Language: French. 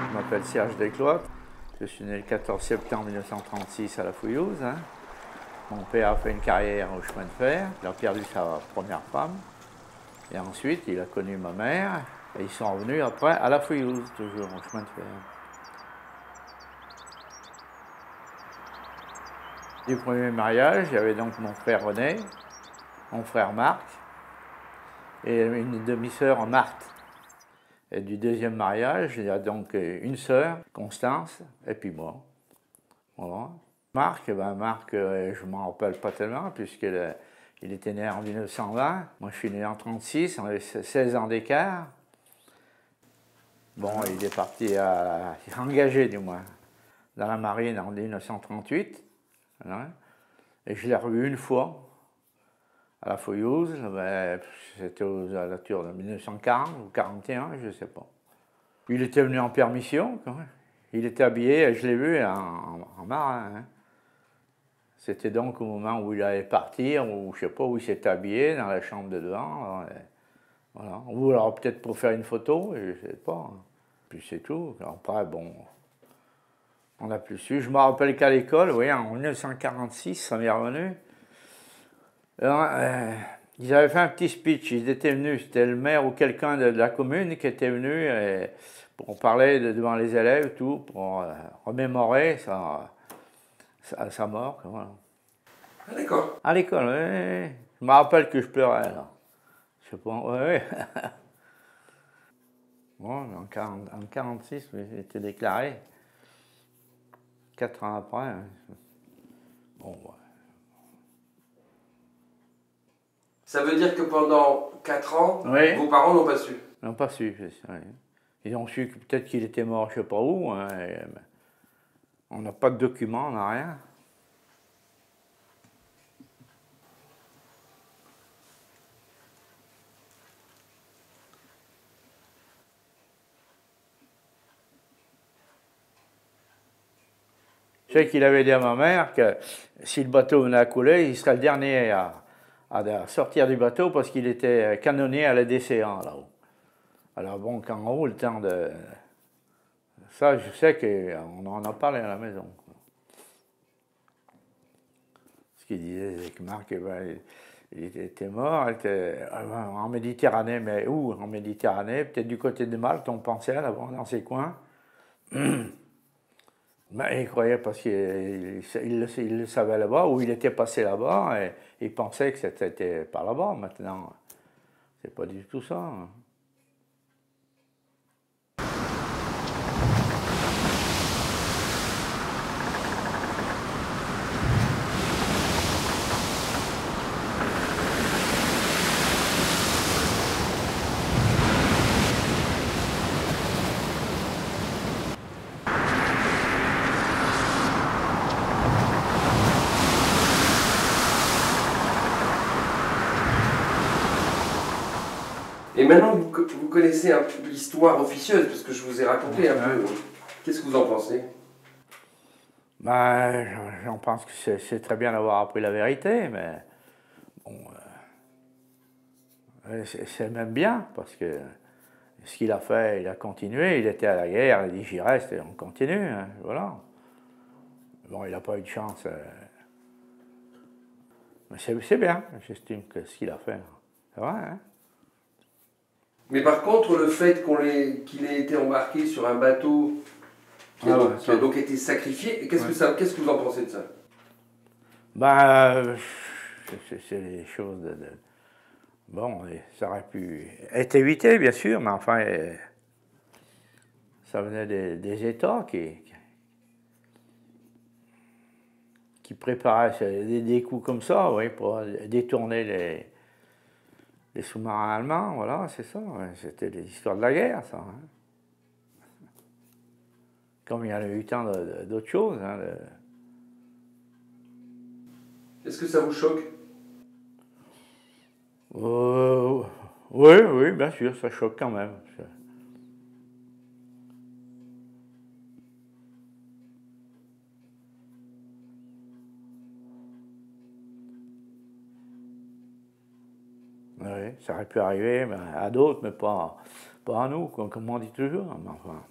Je m'appelle Serge Descloîtres, je suis né le 14 septembre 1936 à La Fouillouse. Mon père a fait une carrière au chemin de fer, il a perdu sa première femme. Et ensuite, il a connu ma mère, et ils sont revenus après à La Fouillouse, toujours au chemin de fer. Du premier mariage, il y avait donc mon frère René, mon frère Marc, et une demi-sœur Marthe. Et du deuxième mariage, il y a donc une sœur, Constance, et puis moi. Voilà. Marc, je ne m'en rappelle pas tellement, puisqu'il était né en 1920. Moi, je suis né en 1936, on avait 16 ans d'écart. Bon, il est parti il est engagé du moins, dans la marine en 1938. Voilà. Et je l'ai revu une fois, à La Fouillouse, c'était aux alentours de 1940 ou 1941, je ne sais pas. Il était venu en permission, quand même. Il était habillé, je l'ai vu en marin. Hein. C'était donc au moment où il allait partir, ou je ne sais pas, où il s'était habillé, dans la chambre de devant. Voilà. Ou alors peut-être pour faire une photo, je ne sais pas. Puis c'est tout. Après, bon, on n'a plus su. Je me rappelle qu'à l'école, oui, en 1946, ça m'est revenu. Alors, ils avaient fait un petit speech, ils étaient venus, c'était le maire ou quelqu'un de la commune qui était venu pour parler devant les élèves, tout, pour remémorer sa mort. Voilà. Ah, d'accord. À l'école, oui. Je me rappelle que je pleurais, là. Je sais pas, oui. Bon, en 1946, j'ai été déclaré. 4 ans après. Hein. Bon, ouais. Ça veut dire que pendant 4 ans, Oui. vos parents n'ont pas su? Ils n'ont pas su, oui. Ils ont su peut-être qu'il était mort, je ne sais pas où. Hein, on n'a pas de documents, on n'a rien. Je sais qu'il avait dit à ma mère que si le bateau venait à couler, il serait le dernier à sortir du bateau parce qu'il était canonnier à la DCA là-haut. Alors bon, quand on roule le temps de... Ça, je sais qu'on en a parlé à la maison. Ce qu'il disait, c'est que Marc, il était mort, il était en Méditerranée, mais où en Méditerranée? Peut-être du côté de Malte, on pensait là-bas, dans ces coins. Mais il croyait parce qu'il le savait là-bas, ou il était passé là-bas, et il pensait que c'était par là-bas. Maintenant, c'est pas du tout ça. Hein. Et maintenant, vous connaissez un peu l'histoire officieuse, parce que je vous ai raconté un peu. Qu'est-ce que vous en pensez? Ben, j'en pense que c'est très bien d'avoir appris la vérité, mais bon, c'est même bien, parce que ce qu'il a fait, il a continué, il était à la guerre, il dit j'y reste et on continue, hein, voilà. Bon, il n'a pas eu de chance, mais c'est bien, j'estime que ce qu'il a fait, c'est vrai, hein. Mais par contre, le fait qu'il ait été embarqué sur un bateau qui a donc été sacrifié, qu'est-ce que vous en pensez de ça? Ben, c'est des choses bon, ça aurait pu être évité, bien sûr, mais enfin, ça venait des États qui préparaient des coups comme ça, oui, pour détourner les sous-marins allemands, voilà, c'est ça. C'était des histoires de la guerre, ça. Hein. Comme il y en a eu tant d'autres choses. Hein, Est-ce que ça vous choque? Euh, oui, oui, bien sûr, ça choque quand même. Oui, ça aurait pu arriver à d'autres, mais pas à nous, comme on dit toujours. Mais enfin.